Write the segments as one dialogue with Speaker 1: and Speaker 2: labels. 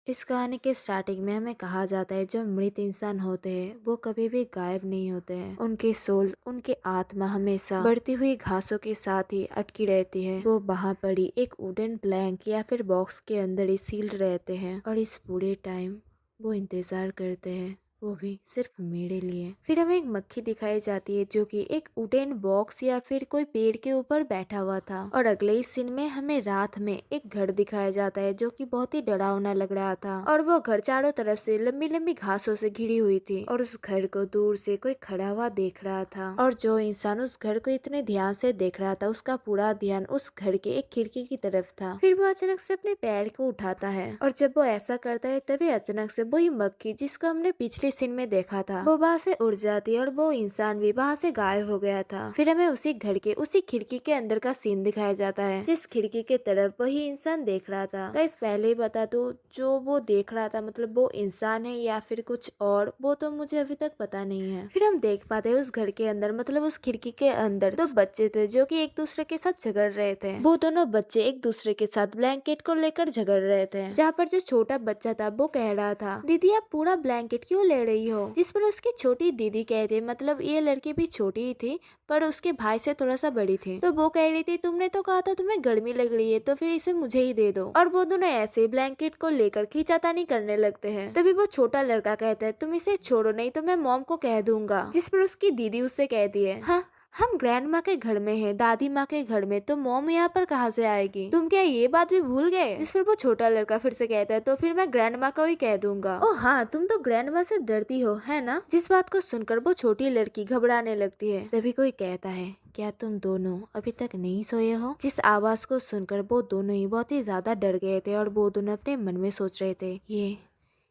Speaker 1: इस कहानी के स्टार्टिंग में हमें कहा जाता है जो मृत इंसान होते हैं वो कभी भी गायब नहीं होते हैं। उनके सोल, उनके आत्मा हमेशा बढ़ती हुई घासों के साथ ही अटकी रहती है। वो वहाँ पड़ी एक वुडन प्लैंक या फिर बॉक्स के अंदर ही सील्ड रहते हैं और इस पूरे टाइम वो इंतजार करते हैं, वो भी सिर्फ मेरे लिए। फिर हमें एक मक्खी दिखाई जाती है जो कि एक वुडन बॉक्स या फिर कोई पेड़ के ऊपर बैठा हुआ था। और अगले ही सीन में हमें रात में एक घर दिखाया जाता है जो कि बहुत ही डरावना लग रहा था। और वो घर चारों तरफ से लंबी लंबी घासों से घिरी हुई थी और उस घर को दूर से कोई खड़ा हुआ देख रहा था। और जो इंसान उस घर को इतने ध्यान से देख रहा था उसका पूरा ध्यान उस घर के एक खिड़की की तरफ था। फिर वो अचानक से अपने पैर को उठाता है और जब वो ऐसा करता है तभी अचानक से वही मक्खी जिसको हमने पिछले सीन में देखा था वो वहाँ से उड़ जाती है और वो इंसान भी वहाँ से गायब हो गया था। फिर हमें उसी घर के उसी खिड़की के अंदर का सीन दिखाया जाता है जिस खिड़की के तरफ वही इंसान देख रहा था। गाइस पहले ही बता दूं, जो वो देख रहा था मतलब वो इंसान है या फिर कुछ और, वो तो मुझे अभी तक पता नहीं है। फिर हम देख पाते हैं उस घर के अंदर मतलब उस खिड़की के अंदर दो बच्चे थे जो कि एक दूसरे के साथ झगड़ रहे थे। वो दोनों बच्चे एक दूसरे के साथ ब्लैंकेट को लेकर झगड़ रहे थे, जहाँ पर जो छोटा बच्चा था वो कह रहा था दीदी आप पूरा ब्लैंकेट क्यों ले रही हो, जिस पर उसकी छोटी दीदी कहती मतलब ये लड़की भी छोटी ही थी पर उसके भाई से थोड़ा सा बड़ी थी, तो वो कह रही थी तुमने तो कहा था तुम्हें गर्मी लग रही है तो फिर इसे मुझे ही दे दो। और वो दोनों ऐसे ब्लैंकेट को लेकर खींचातानी करने लगते हैं। तभी वो छोटा लड़का कहता है तुम इसे छोड़ो नहीं तो मैं मॉम को कह दूंगा, जिस पर उसकी दीदी उससे कहती है हाँ हम ग्रैंड माँ के घर में हैं, दादी माँ के घर में, तो मॉम यहाँ पर कहाँ से आएगी, तुम क्या ये बात भी भूल गए। जिस पर वो छोटा लड़का फिर से कहता है तो फिर मैं ग्रैंड माँ को ही कह दूंगा। ओ हाँ तुम तो ग्रैंड माँ से डरती हो है ना। जिस बात को सुनकर वो छोटी लड़की घबराने लगती है। तभी कोई कहता है क्या तुम दोनों अभी तक नहीं सोए हो। जिस आवाज को सुनकर वो दोनों ही बहुत ही ज्यादा डर गए थे और वो दोनों अपने मन में सोच रहे थे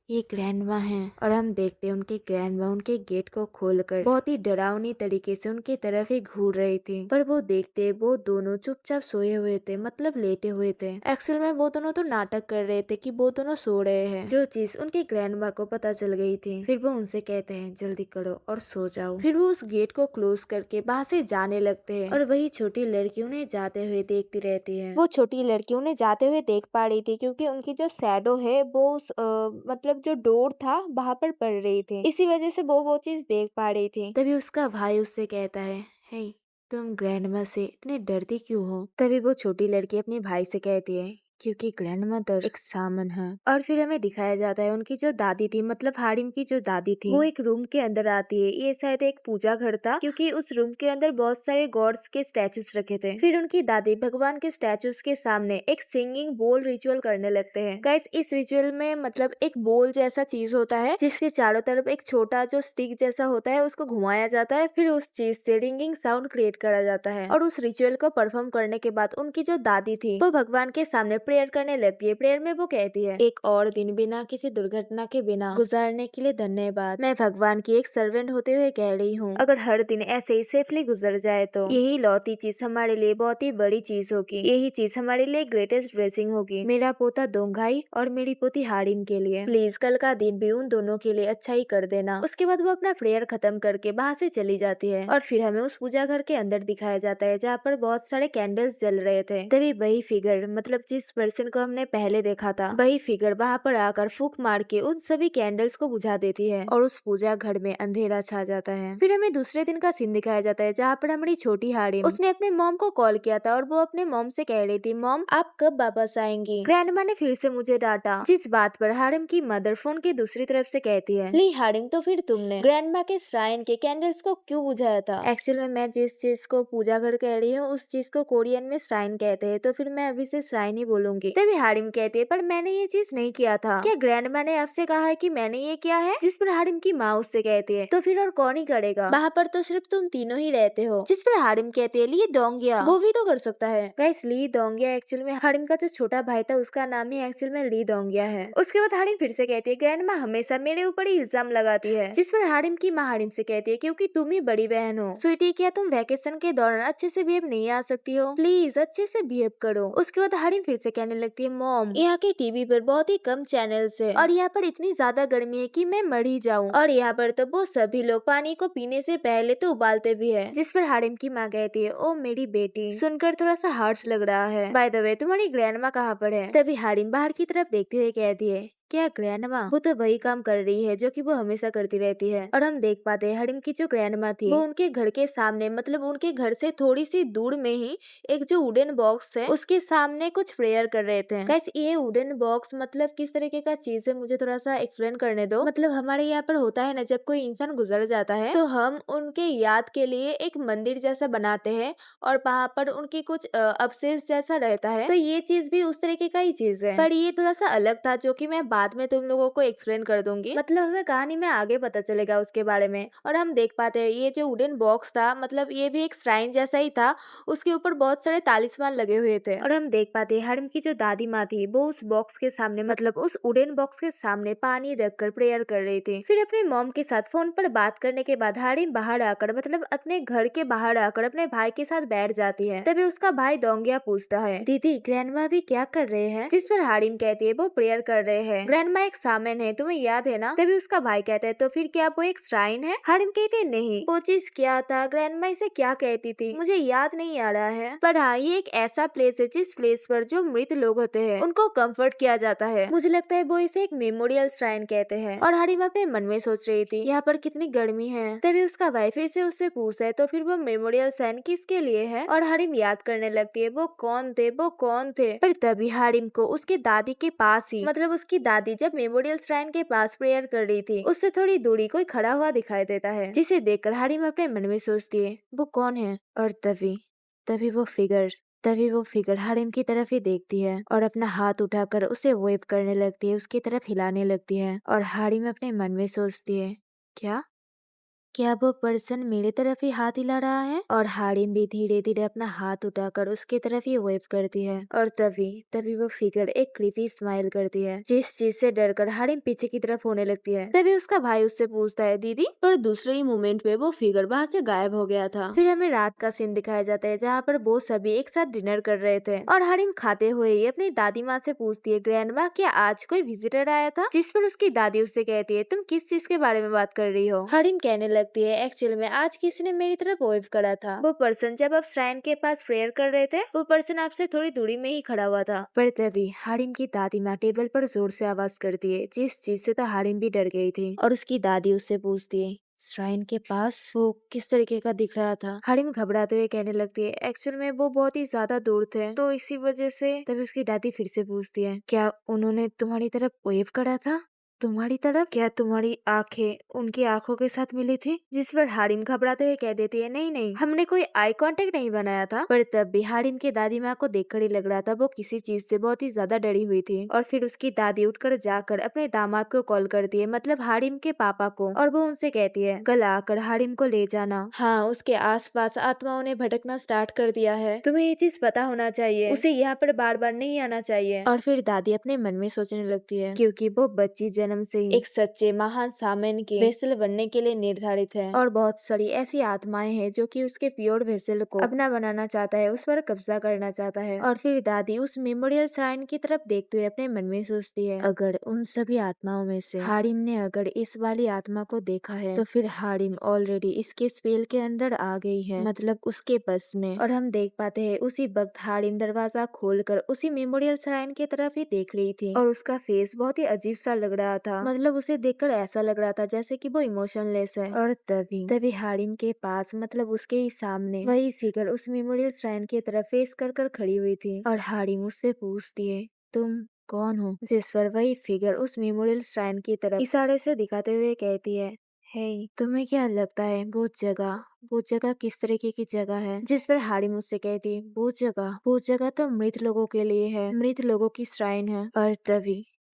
Speaker 1: ये ग्रैंडमा हैं। और हम देखते हैं उनके ग्रैंडमा उनके गेट को खोलकर बहुत ही डरावनी तरीके से उनकी तरफ ही घूर रही थी। पर वो देखते वो दोनों चुपचाप सोए हुए थे मतलब लेटे हुए थे। एक्चुअल में वो दोनों तो नाटक कर रहे थे कि वो दोनों सो रहे हैं, जो चीज उनके ग्रैंडमा को पता चल गई थी। फिर वो उनसे कहते हैं जल्दी करो और सो जाओ। फिर वो उस गेट को क्लोज करके वहाँ से जाने लगते हैं और वही छोटी लड़की उन्हें जाते हुए देखती रहती है। वो छोटी लड़की उन्हें जाते हुए देख पा रही थी क्योंकि उनकी जो शैडो है वो उस मतलब जो डोर था वहां पर पड़ रही थी, इसी वजह से वो चीज देख पा रही थी। तभी उसका भाई उससे कहता है हे तुम ग्रैंडमा से इतनी डरती क्यों हो। तभी वो छोटी लड़की अपने भाई से कहती है क्योंकि ग्रैंड मदर एक सामन है। और फिर हमें दिखाया जाता है उनकी जो दादी थी मतलब हारिम की जो दादी थी वो एक रूम के अंदर आती है। ये शायद एक पूजा घर था क्योंकि उस रूम के अंदर बहुत सारे गॉड्स के स्टैचूज रखे थे। फिर उनकी दादी भगवान के स्टैचूज के सामने एक सिंगिंग बोल रिचुअल करने लगते हैं। गाइस इस रिचुअल में मतलब एक बोल जैसा चीज होता है जिसके चारों तरफ एक छोटा जो स्टिक जैसा होता है उसको घुमाया जाता है, फिर उस चीज से रिंगिंग साउंड क्रिएट करा जाता है। और उस रिचुअल को परफॉर्म करने के बाद उनकी जो दादी थी वो भगवान के सामने प्रेयर करने लगती है। प्रेयर में वो कहती है एक और दिन बिना किसी दुर्घटना के बिना गुजारने के लिए धन्यवाद। मैं भगवान की एक सर्वेंट होते हुए कह रही हूँ अगर हर दिन ऐसे ही सेफली गुजर जाए तो यही लौती चीज हमारे लिए बहुत ही बड़ी चीज होगी, यही चीज हमारे लिए ग्रेटेस्ट ब्लेसिंग होगी मेरा पोता दोंगाई और मेरी पोती हारिम के लिए। प्लीज कल का दिन भी उन दोनों के लिए अच्छा ही कर देना। उसके बाद वो अपना प्रेयर खत्म करके वहाँ से चली जाती है और फिर हमें उस पूजा घर के अंदर दिखाया जाता है जहाँ पर बहुत सारे कैंडल्स जल रहे थे। तभी वही फिगर मतलब जिस पर्सन को हमने पहले देखा था वही फिगर वहाँ पर आकर फूंक मार के उन सभी कैंडल्स को बुझा देती है और उस पूजा घर में अंधेरा छा जाता है। फिर हमें दूसरे दिन का सीन दिखाया जाता है जहाँ पर हमारी छोटी हारिम उसने अपने मॉम को कॉल किया था और वो अपने मॉम से कह रही थी मॉम आप कब वापस आएंगी। ग्रैंडमा ने फिर से मुझे डांटा, जिस बात पर हारिम की मदर फोन की दूसरी तरफ से कहती है ली हारिम तो फिर तुमने ग्रैंडमा के श्राइन के कैंडल्स को क्यों बुझाया था। एक्चुअल में मैं जिस चीज को पूजा घर कह रही हूँ उस चीज को कोरियन में श्राइन कहते हैं, तो फिर मैं अभी से श्राइन ही बोलूंगी। तभी हारिम कहती है पर मैंने ये चीज नहीं किया था, क्या ग्रैंडमा ने आपसे कहा है कि मैंने ये किया है। जिस पर हारिम की माँ उससे कहती है तो फिर और कौन ही करेगा, वहाँ पर तो सिर्फ तुम तीनों ही रहते हो। जिस पर हारिम कहती है ली दोंगिया वो भी तो कर सकता है। गाइस ली दोंगिया एक्चुअल में हारिम का जो छोटा भाई था उसका नाम ही एक्चुअल में ली दोंगिया है। उसके बाद हारिम फिर से कहती है ग्रैंडमा हमेशा मेरे ऊपर ही इल्जाम लगाती है। जिस पर हारिम की माँ हारिम से कहती है क्योंकि तुम ही बड़ी बहन हो। स्वीटी क्या तुम वैकेशन के दौरान अच्छे से बिहेव नहीं आ सकती हो, प्लीज अच्छे से बिहेव करो। उसके बाद हारिम फिर से कहने लगती है मॉम यहाँ के टीवी पर बहुत ही कम चैनल्स है और यहाँ पर इतनी ज्यादा गर्मी है कि मैं मर ही जाऊँ, और यहाँ पर तो वो सभी लोग पानी को पीने से पहले तो उबालते भी है। जिस पर हारिम की माँ कहती है ओ मेरी बेटी सुनकर थोड़ा सा हार्श लग रहा है, बाय द वे तुम्हारी ग्रैंडमा कहाँ पर है। तभी हारिम बाहर की तरफ देखते हुए कहती है क्या ग्रैंडमा? वो तो वही काम कर रही है जो कि वो हमेशा करती रहती है। और हम देख पाते हैं हरिम की जो ग्रैंडमा थी वो उनके घर के सामने मतलब उनके घर से थोड़ी सी दूर में ही एक जो वुडन बॉक्स है उसके सामने कुछ प्रेयर कर रहे थे। गाइस ये वुडन बॉक्स मतलब किस तरीके का चीज है मुझे थोड़ा सा एक्सप्लेन करने दो। मतलब हमारे यहाँ पर होता है ना, जब कोई इंसान गुजर जाता है तो हम उनके याद के लिए एक मंदिर जैसा बनाते हैं और वहाँ पर उनकी कुछ अवशेष जैसा रहता है। तो ये चीज भी उस तरीके का ही चीज है, पर ये थोड़ा सा अलग था जो कि मैं बाद में तुम लोगों को एक्सप्लेन कर दूंगी। मतलब हमें कहानी में आगे पता चलेगा उसके बारे में। और हम देख पाते हैं ये जो वुडन बॉक्स था मतलब ये भी एक श्राइन जैसा ही था, उसके ऊपर बहुत सारे तालिस्मान लगे हुए थे। और हम देख पाते हैं हरिम की जो दादी माँ थी वो उस बॉक्स के सामने मतलब उस वुडन बॉक्स के सामने पानी रखकर प्रेयर कर रही थी। फिर अपने मॉम के साथ फोन पर बात करने के बाद हरिम बाहर आकर मतलब अपने घर के बाहर आकर अपने भाई के साथ बैठ जाती है। तभी उसका भाई दोंगिया पूछता है, दीदी ग्रैंडमा भी क्या कर रहे हैं? जिस पर हरिम कहती है वो प्रेयर कर रहे हैं। ग्रैंडमा एक सामन है, तुम्हें याद है ना? तभी उसका भाई कहता है तो फिर क्या वो एक श्राइन है? हरिम कहती है नहीं, वो चीज क्या था, ग्रैंडमा इसे क्या कहती थी मुझे याद नहीं आ रहा है, पर हाँ ये एक ऐसा प्लेस है जिस प्लेस पर जो मृत लोग होते हैं उनको कंफर्ट किया जाता है। मुझे लगता है वो इसे एक मेमोरियल श्राइन कहते हैं। और हरिम अपने मन में सोच रही थी यहाँ पर कितनी गर्मी है। तभी उसका भाई फिर से उससे पूछता है तो फिर वो मेमोरियल श्राइन किसके लिए है? और हरिम याद करने लगती है वो कौन थे वो कौन थे। पर तभी हरिम को उसके दादी के पास ही मतलब उसकी दादी जब मेमोरियल श्राइन के पास प्रेयर कर रही थी उससे थोड़ी दूरी कोई खड़ा हुआ दिखाई देता है, जिसे देखकर हरिम अपने मन में सोचती है वो कौन है। और तभी तभी वो फिगर हरिम की तरफ ही देखती है और अपना हाथ उठाकर उसे वेव करने लगती है, उसकी तरफ हिलाने लगती है। और हरिम अपने मन में सोचती है क्या वो पर्सन मेरे तरफ ही हाथ हिला रहा है? और हारिम भी धीरे धीरे अपना हाथ उठाकर उसकी तरफ ही वेव करती है। और तभी वो फिगर एक क्रीपी स्माइल करती है, जिस चीज से डरकर हारिम पीछे की तरफ होने लगती है। तभी उसका भाई उससे पूछता है दीदी, पर दूसरे ही मोमेंट में वो फिगर वहाँ से गायब हो गया था। फिर हमें रात का सीन दिखाया जाता है जहाँ पर वो सभी एक साथ डिनर कर रहे थे और हारिम खाते हुए ही अपनी दादी माँ से पूछती है ग्रैंडमा क्या आज कोई विजिटर आया था? जिस पर उसकी दादी उससे कहती है तुम किस चीज के बारे में बात कर रही हो? हारिम कहने लगती है एक्चुअली में आज किसी ने मेरी तरफ वेव करा था। वो पर्सन जब आप श्राइन के पास प्रेयर कर रहे थे वो पर्सन आपसे थोड़ी दूरी में ही खड़ा हुआ था। पर तभी हारिम की दादी माँ टेबल पर जोर से आवाज करती है, जिस चीज से तो हारिम भी डर गई थी। और उसकी दादी उससे पूछती है श्राइन के पास वो किस तरीके का दिख रहा था? हारिम घबराते हुए कहने लगती है एक्चुअल में वो बहुत ही ज्यादा दूर थे तो इसी वजह से। तभी उसकी दादी फिर से पूछती है क्या उन्होंने तुम्हारी तरफ वेव करा था? तुम्हारी तरफ? क्या तुम्हारी आंखें उनकी आंखों के साथ मिली थी? जिस पर हारिम घबराते हुए कह देती है नहीं नहीं हमने कोई आई कांटेक्ट नहीं बनाया था। पर तब भी हारिम के दादी माँ को देखकर ही लग रहा था वो किसी चीज से बहुत ही ज्यादा डरी हुई थी। और फिर उसकी दादी उठकर जाकर अपने दामाद को कॉल करती है मतलब हारिम के पापा को, और वो उनसे कहती है कल आकर हारिम को ले जाना। हाँ उसके आसपास आत्माओं ने भटकना स्टार्ट कर दिया है, तुम्हें ये चीज पता होना चाहिए, उसे यहाँ पर बार बार नहीं आना चाहिए। और फिर दादी अपने मन में सोचने लगती है क्योंकि वो बच्ची जन्म से ही एक सच्चे महान सामन के वेसल बनने के लिए निर्धारित है और बहुत सारी ऐसी आत्माएं हैं जो कि उसके प्योर वेसल को अपना बनाना चाहता है, उस पर कब्जा करना चाहता है। और फिर दादी उस मेमोरियल श्राइन की तरफ देखते हुए अपने मन में सोचती है अगर उन सभी आत्माओं में से हारिम ने अगर इस वाली आत्मा को देखा है तो फिर हारिम ऑलरेडी इसके स्पेल के अंदर आ गई है, मतलब उसके बस में। और हम देख पाते हैं उसी वक्त हारिम दरवाजा खोलकर उसी मेमोरियल श्राइन की तरफ ही देख रही थी और उसका फेस बहुत ही अजीब सा लग रहा था, मतलब उसे देखकर ऐसा लग रहा था जैसे कि वो इमोशनलेस है। और तभी हारिम के पास मतलब उसके ही सामने वही फिगर उस मेमोरियल श्राइन की तरफ फेस कर कर खड़ी हुई थी। और हारिम उससे पूछती है तुम कौन हो? जिस पर वही फिगर उस मेमोरियल श्राइन की तरफ इशारे से दिखाते हुए कहती है हे तुम्हें क्या लगता है वो जगह किस तरीके की जगह है? जिस पर हारिम उससे कहती है वो जगह तो मृत लोगों के लिए है, मृत लोगों की श्राइन है। और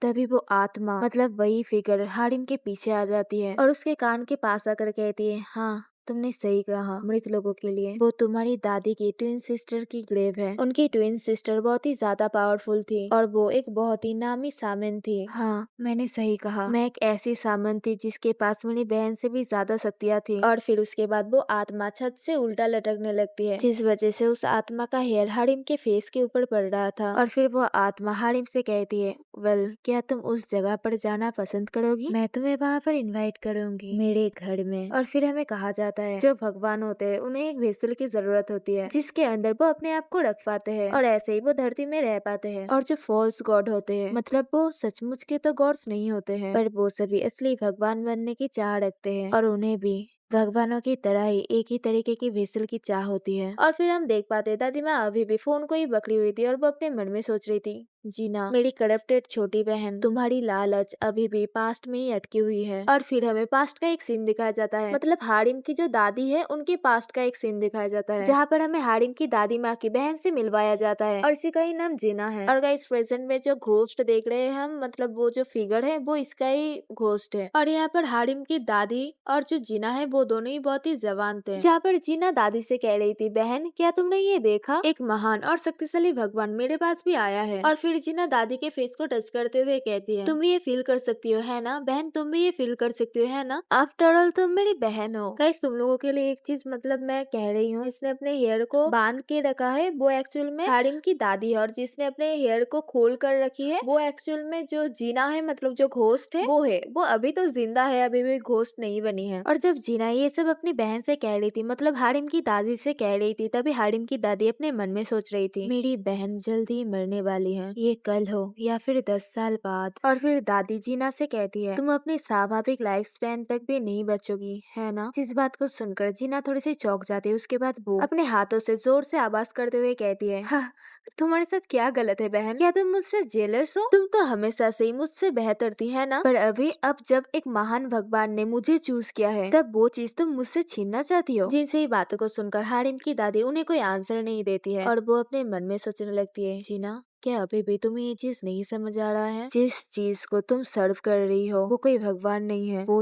Speaker 1: तभी वो आत्मा मतलब वही फिगर हारिम के पीछे आ जाती है और उसके कान के पास आकर कहती है हाँ तुमने सही कहा, मृत लोगों के लिए। वो तुम्हारी दादी की ट्विन सिस्टर की ग्रेव है। उनकी ट्विन सिस्टर बहुत ही ज्यादा पावरफुल थी और वो एक बहुत ही नामी सामन थी। हाँ मैंने सही कहा, मैं एक ऐसी सामन थी जिसके पास मेरी बहन से भी ज्यादा शक्तियाँ थी। और फिर उसके बाद वो आत्मा छत से उल्टा लटकने लगती है, जिस वजह से उस आत्मा का हेयर हारिम के फेस के ऊपर पड़ रहा था। और फिर वो आत्मा हारिम से कहती है वेल क्या तुम उस जगह पर जाना पसंद करोगी? मैं तुम्हें वहाँ पर इनवाइट करूंगी मेरे घर में। और फिर हमें कहा जाता जाता है। जो भगवान होते हैं उन्हें एक वेसल की जरूरत होती है जिसके अंदर वो अपने आप को रख पाते हैं और ऐसे ही वो धरती में रह पाते हैं। और जो फॉल्स गॉड होते हैं मतलब वो सचमुच के तो गॉड्स नहीं होते हैं, पर वो सभी असली भगवान बनने की चाह रखते हैं और उन्हें भी भगवानों की तरह ही एक ही तरीके की वेसल की चाह होती है। और फिर हम देख पाते दादी माँ अभी भी फोन को ही पकड़ी हुई थी और वो अपने मन में सोच रही थी, जीना मेरी करप्टेड छोटी बहन, तुम्हारी लालच अभी भी पास्ट में ही अटकी हुई है। और फिर हमें पास्ट का एक सीन दिखाया जाता है, मतलब हारिम की जो दादी है उनके पास्ट का एक सीन दिखाया जाता है जहाँ पर हमें हारिम की दादी माँ की बहन से मिलवाया जाता है और इसी का ही नाम जीना है। और गाइस प्रेजेंट में जो घोस्ट देख रहे हैं हम, मतलब वो जो फिगर है वो इसका ही घोस्ट है। और यहाँ पर हारिम की दादी और जो जीना है वो दोनों ही बहुत ही जवान थे। जहाँ पर जीना दादी से कह रही थी, बहन क्या तुमने ये देखा, एक महान और शक्तिशाली भगवान मेरे पास भी आया है। और फिर जीना दादी के फेस को टच करते हुए कहती है, तुम भी ये फील कर सकती हो है ना बहन, तुम भी ये फील कर सकती हो है ना, आफ्टर ऑल तुम मेरी बहन हो। गाइस तुम लोगों के लिए एक चीज मतलब मैं कह रही हूँ, जिसने अपने हेयर को बांध के रखा है वो एक्चुअल में हारिम की दादी है और जिसने अपने हेयर को खोल कर रखी है वो एक्चुअल में जो जीना है, मतलब जो घोस्ट है वो है। वो अभी तो जिंदा है, अभी भी घोस्ट नहीं बनी है। और जब जीना ये सब अपनी बहन से कह रही थी, मतलब हारिम की दादी से कह रही थी, तभी हारिम की दादी अपने मन में सोच रही थी, मेरी बहन जल्दी मरने वाली है, ये कल हो या फिर 10 साल बाद। और फिर दादी जीना से कहती है, तुम अपनी स्वाभाविक लाइफ स्पैन तक भी नहीं बचोगी है ना। जिस बात को सुनकर जीना थोड़ी सी चौंक जाती है। उसके बाद वो अपने हाथों से जोर से आवाज करते हुए कहती है, हाँ, तुम्हारे साथ क्या गलत है बहन, क्या तुम मुझसे जेलस हो, तुम तो हमेशा से ही मुझसे बेहतर थी है ना, पर अभी अब जब एक महान भगवान ने मुझे चूज किया है तब वो चीज तुम मुझसे छीनना चाहती हो। जिनसे ही बातों को सुनकर हारिम की दादी उन्हें कोई आंसर नहीं देती है और वो अपने मन में सोचने लगती है, जीना क्या अभी भी तुम्हें ये चीज नहीं समझ आ रहा है, जिस चीज को तुम सर्व कर रही हो वो कोई भगवान नहीं है, वो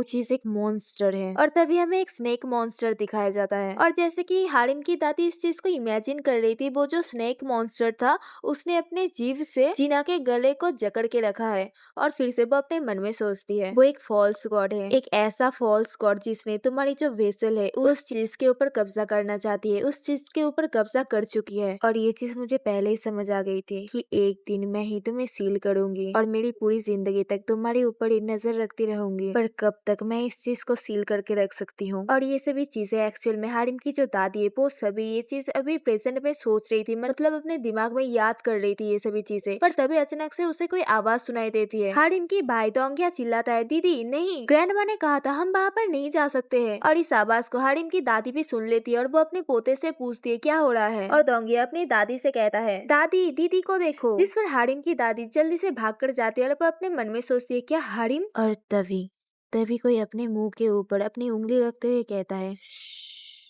Speaker 1: चीज एक मॉन्स्टर है। और तभी हमें एक स्नेक मॉन्स्टर दिखाया जाता है और जैसे कि हारिम की दादी इस चीज को इमेजिन कर रही थी, वो जो स्नेक मॉन्स्टर था उसने अपने जीभ से जीना के गले को जकड़ के रखा है। और फिर से वो अपने मन में सोचती है, वो एक फॉल्स गॉड है, एक ऐसा फॉल्स गॉड जिसने तुम्हारी जो वेसल है उस चीज के ऊपर कब्जा करना चाहती है, उस चीज के ऊपर कब्जा कर चुकी है। और ये चीज मुझे पहले ही समझ आ गई थी कि एक दिन मैं ही तुम्हें सील करूंगी और मेरी पूरी जिंदगी तक तुम्हारे ऊपर ही नजर रखती रहूंगी, पर कब तक मैं इस चीज को सील करके रख सकती हूँ। और ये सभी चीजें एक्चुअल में हारिम की जो दादी है वो सभी ये चीज अभी प्रेजेंट में सोच रही थी, मतलब अपने दिमाग में याद कर रही थी ये सभी चीजें। पर तभी अचानक से उसे कोई आवाज सुनाई देती है। हारिम की भाई दोंगिया चिल्लाता है, दीदी नहीं, ग्रैंडमा ने कहा था हम वहाँ पर नहीं जा सकते हैं। और इस आवाज को हारिम की दादी भी सुन लेती है और वो अपने पोते से पूछती है क्या हो रहा है। और दोंगिया अपनी दादी से कहता है, दादी दीदी को देखो। जिस पर हारिम की दादी जल्दी से भाग कर जाती है और वो अपने मन में सोचती है, क्या हारिम। और तभी तभी कोई अपने मुंह के ऊपर अपनी उंगली रखते हुए कहता है,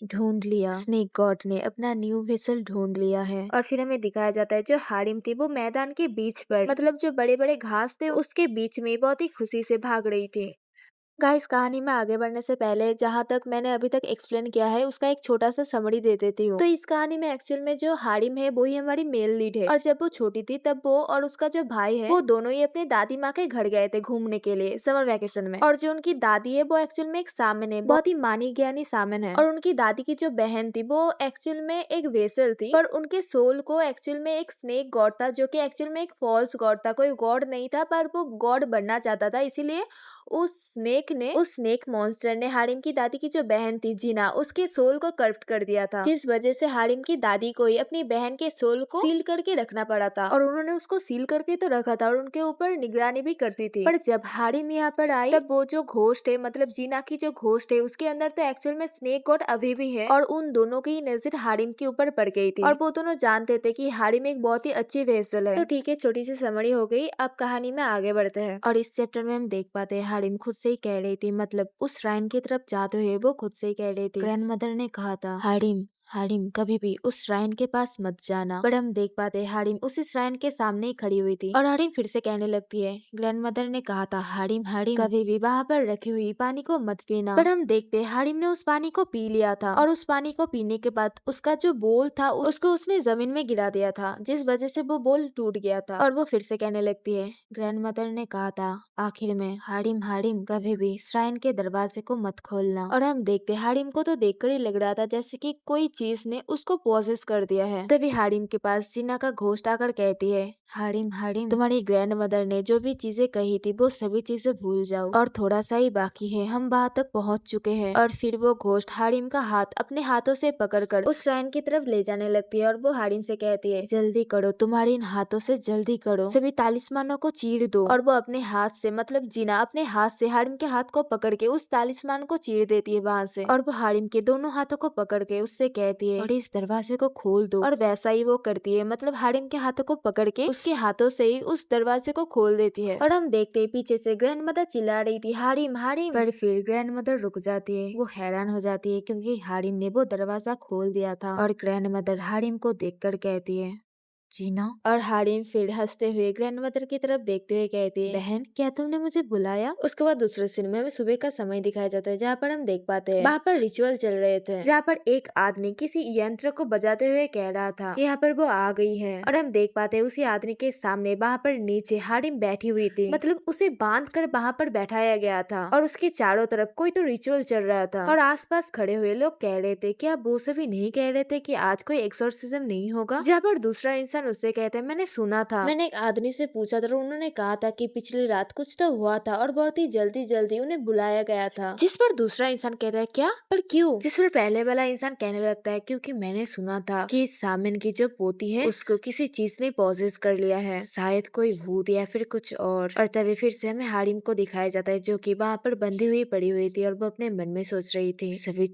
Speaker 1: ढूंढ लिया, स्नेक गॉड ने अपना न्यू वेसल ढूंढ लिया है। और फिर हमें दिखाया जाता है जो हारिम थी वो मैदान के बीच पर, मतलब जो बड़े बड़े घास थे उसके बीच में बहुत ही खुशी से भाग रही थी। गाइस कहानी में आगे बढ़ने से पहले जहाँ तक मैंने अभी तक एक्सप्लेन किया है उसका एक छोटा सा समरी दे देती हूँ। तो इस कहानी में एक्चुअल में जो हारिम है वो ही हमारी मेल लीड है और जब वो छोटी थी तब वो और उसका जो भाई है वो दोनों ही अपनी दादी माँ के घर गए थे घूमने के लिए समर वेकेशन में। और जो उनकी दादी है वो एक्चुअल में एक सामन है, बहुत ही मानी ज्ञानी सामन है। और उनकी दादी की जो बहन थी वो एक्चुअल में एक वेसल थी, पर उनके सोल को एक्चुअल में एक स्नेक गॉड था जो कि एक्चुअल में एक फॉल्स गॉड था, कोई गॉड नहीं था पर वो गॉड बनना चाहता था। इसीलिए उस स्नेक मॉन्स्टर ने हारिम की दादी की जो बहन थी जीना उसके सोल को करप्ट कर दिया था, जिस वजह से हारिम की दादी को ही अपनी बहन के सोल को सील करके रखना पड़ा था। और उन्होंने उसको सील करके तो रखा था और उनके ऊपर निगरानी भी करती थी। पर जब हारिम यहाँ पर आई तब वो जो घोस्ट है, मतलब जीना की जो घोस्ट है उसके अंदर तो एक्चुअल में स्नेक गॉड अभी भी है और उन दोनों की नजर हारिम के ऊपर पड़ गई थी। और वो दोनों जानते थे कि हारिम एक बहुत ही अच्छी वेसल है। तो ठीक है, छोटी सी समरी हो गई, अब कहानी में आगे बढ़ते हैं। और इस चैप्टर में हम देख पाते हैं हारिम खुद से ही कह रही थी, मतलब उस श्राइन की तरफ जाते हुए वो खुद से ही कह रही थी, ग्रैंड मदर ने कहा था हारिम हारिम कभी भी उस श्राइन के पास मत जाना। पर हम देख पाते हारिम उसी श्राइन के सामने ही खड़ी हुई थी और हारिम फिर से कहने लगती है, ग्रैंड मदर ने कहा था हारिम हारिम कभी भी वहाँ पर रखी हुई पानी को मत पीना। पर हम देखते हारिम ने उस पानी को पी लिया था और उस पानी को पीने के बाद उसका जो बोल था उसको उसने जमीन में गिरा दिया था, जिस वजह से वो बोल टूट गया था। और वो फिर से कहने लगती है, ग्रैंड मदर ने कहा था आखिर में हारिम हारिम कभी भी श्राइन के दरवाजे को मत खोलना। और हम देखते हारिम को तो देखकर ही लग रहा था जैसे कि कोई चीज ने उसको पोजेस कर दिया है। तभी हारिम के पास जीना का घोस्ट आकर कहती है, हारिम हारिम, तुम्हारी ग्रैंड मदर ने जो भी चीजें कही थी वो सभी चीजें भूल जाओ और थोड़ा सा ही बाकी है, हम वहाँ तक पहुँच चुके हैं। और फिर वो घोस्ट हारिम का हाथ अपने हाथों से पकड़कर उस श्राइन की तरफ ले जाने लगती है और वो हारिम से कहती है, जल्दी करो, तुम्हारे इन हाथों से जल्दी करो, सभी तालिस्मानों को चीर दो। और वो अपने हाथ से, मतलब जीना अपने हाथ से हारिम के हाथ को पकड़ के उस तालिस्मान को चीर देती है वहाँ से। और वो हारिम के दोनों हाथों को पकड़ के उससे कहती है, और इस दरवाजे को खोल दो। और वैसा ही वो करती है, मतलब हारिम के हाथों को पकड़ के उसके हाथों से ही उस दरवाजे को खोल देती है। और हम देखते हैं पीछे से ग्रैंड मदर चिल्ला रही थी, हारिम हारिम, पर फिर ग्रैंड मदर रुक जाती है। वो हैरान हो जाती है क्योंकि हारिम ने वो दरवाजा खोल दिया था। और ग्रैंड मदर हारिम को देखकर कहती है, जीना। और हारिम फिर हंसते हुए ग्रैंडमदर की तरफ देखते हुए कहती है, बहन क्या तुमने मुझे बुलाया? उसके बाद दूसरे सिनेमा में सुबह का समय दिखाया जाता है, जहाँ पर हम देख पाते हैं वहाँ पर रिचुअल चल रहे थे, जहाँ पर एक आदमी किसी यंत्र को बजाते हुए कह रहा था, यहाँ पर वो आ गई है। और हम देख पाते हैं उसी आदमी के सामने वहाँ पर नीचे हारिम बैठी हुई थी, मतलब उसे बांध कर वहाँ पर बैठाया गया था और उसके चारों तरफ कोई तो रिचुअल चल रहा था। और आसपास खड़े हुए लोग कह रहे थे, क्या वो सभी नहीं कह रहे थे कि आज कोई एक्सोर्सिज्म नहीं होगा? जहाँ पर दूसरा इंसान उससे कहते हैं, मैंने सुना था, मैंने एक आदमी से पूछा था, उन्होंने कहा था कि पिछली रात कुछ तो हुआ था और बहुत ही जल्दी जल्दी उन्हें बुलाया गया था। जिस पर दूसरा इंसान कहता है, क्या, पर क्यों? जिस पर पहले वाला इंसान कहने लगता है, क्योंकि मैंने सुना था कि सामिन की जो पोती है उसको किसी चीज ने पॉजेस कर लिया है, शायद कोई भूत या फिर कुछ और तभी फिर से हमें हारिम को दिखाया जाता है, जो कि वहाँ पर बंधी हुई पड़ी हुई थी और वो अपने मन में सोच रही थी, सभी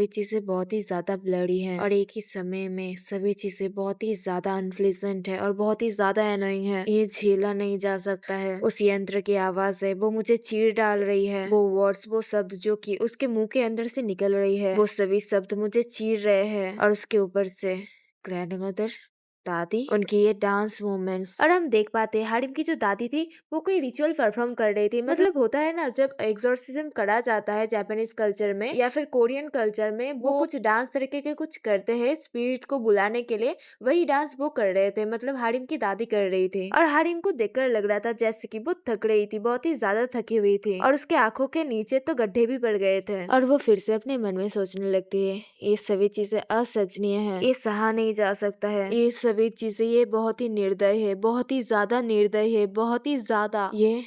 Speaker 1: चीजें बहुत ही ज्यादा ब्लडी है और एक ही समय में सभी चीजें बहुत ही ज्यादा अनप्लीजेंट है और बहुत ही ज्यादा एनोइंग है, ये झेला नहीं जा सकता है। उस यंत्र की आवाज है, वो मुझे चीर डाल रही है, वो वर्ड्स, वो शब्द जो कि उसके मुंह के अंदर से निकल रही है, वो सभी शब्द मुझे चीर रहे हैं। और उसके ऊपर से ग्रैंडमदर, दादी, उनकी ये डांस मूवमेंट्स। और हम देख पाते हैं हारिम की जो दादी थी वो कोई रिचुअल परफॉर्म कर रही थी, मतलब होता है ना जब एग्जॉर्सिज्म करा जाता है जापानीज कल्चर में या फिर कोरियन कल्चर में, वो कुछ डांस तरीके के कुछ करते हैं स्पिरिट को बुलाने के लिए, वही डांस वो कर रहे थे, मतलब हारिम की दादी कर रही थी। और हारिम को देखकर लग रहा था जैसे कि वो थक रही थी, बहुत ही ज्यादा थकी हुई थी और उसके आंखों के नीचे तो गड्ढे भी पड़ गए थे। और वो फिर से अपने मन में सोचने लगती है, ये सभी चीजें असहनीय है, ये सहा नहीं जा सकता है, ये सभी चीजें, ये बहुत ही निर्दय है, बहुत ही ज्यादा निर्दय है, बहुत ही ज्यादा, ये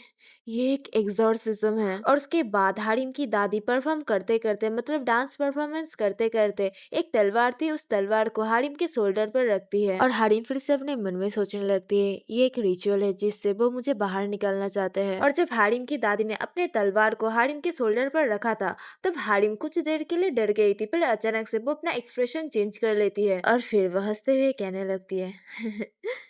Speaker 1: एक एग्जॉर्सिज्म है। और उसके बाद हारिम की दादी परफॉर्म करते करते, मतलब डांस परफॉर्मेंस करते करते, एक तलवार थी, उस तलवार को हारिम के शोल्डर पर रखती है और हारिम फिर से अपने मन में सोचने लगती है, ये एक रिचुअल है जिससे वो मुझे बाहर निकालना चाहते हैं। और जब हारिम की दादी ने अपने तलवार को हारिम के शोल्डर पर रखा था तब हारिम कुछ देर के लिए डर गई थी, पर अचानक से वो अपना एक्सप्रेशन चेंज कर लेती है और फिर वह हंसते हुए कहने लगती है,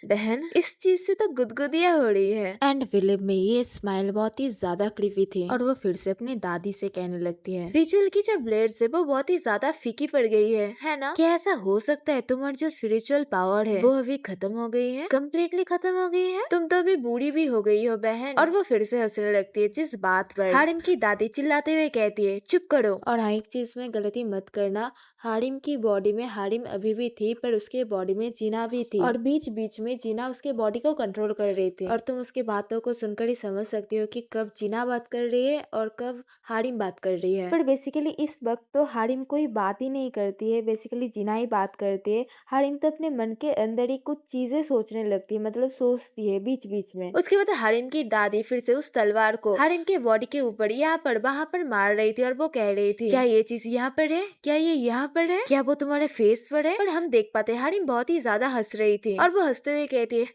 Speaker 1: बहन इस चीज से तो गुदगुदिया हो रही है। एंड फिल्म में ये स्माइल बहुत ही ज्यादा क्रीपी थी और वो फिर से अपनी दादी से कहने लगती है, रिचुअल की जो ब्लेड्स है वो बहुत ही ज्यादा फीकी पड़ गई है ना? क्या ऐसा हो सकता है तुम्हारी जो स्पिरिचुअल पावर है वो अभी खत्म हो गई है, कम्प्लीटली खत्म हो गई है? तुम तो अभी बूढ़ी भी हो गई हो बहन। और वो फिर से हंसने लगती है, जिस बात पर हारिम की दादी चिल्लाते हुए कहती है, चुप करो। और हाँ, एक चीज में गलती मत करना, हारिम की बॉडी में हारिम अभी भी थी पर उसके बॉडी में जीना भी थी और बीच बीच में जीना उसके बॉडी को कंट्रोल कर रही थी। और तुम उसकी बातों को सुनकर ही समझ सकती हो कि कब जीना बात कर रही है और कब हारिम बात कर रही है। पर बेसिकली इस वक्त तो हारिम कोई बात ही नहीं करती है, बेसिकली जीना ही बात करती है। हारिम तो अपने मन के अंदर ही कुछ चीजें सोचने लगती है, मतलब सोचती है बीच बीच में। उसके बाद हारिम की दादी फिर से उस तलवार को हारिम के बॉडी के ऊपर, यहाँ पर, वहाँ पर मार रही थी और वो कह रही थी, क्या ये चीज यहाँ पर है, क्या ये यहाँ पर है, क्या वो तुम्हारे फेस पर है? और हम देख पाते हारिम बहुत ही ज्यादा हंस रही थी और वो हंसते हुए कहती है,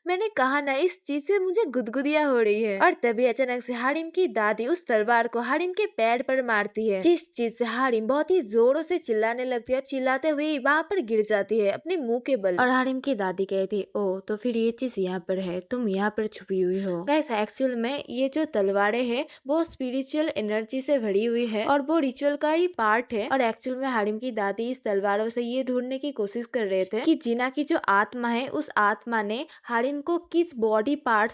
Speaker 1: मैंने कहा ना इस चीज से मुझे गुदगुदिया हो रही है। और तभी अचानक से हारिम की दादी उस तलवार को हारिम के पैर पर मारती है, जिस चीज से हारिम बहुत ही जोरों से चिल्लाने लगती है, चिल्लाते हुए वहाँ पर गिर जाती है अपने मुंह के बल। और हारिम की दादी कहती है, ओ तो फिर ये चीज यहाँ पर है, तुम यहाँ पर छुपी हुई हो। गाइस एक्चुअल में ये जो तलवारें है वो स्पिरिचुअल एनर्जी से भरी हुई है और वो रिचुअल का ही पार्ट है। और एक्चुअल में हारिम की दादी इस तलवारों से ये ढूंढने की कोशिश कर रहे थे कि जीना की जो आत्मा है उस आत्मा ने हारिम को किस बॉडी पार्ट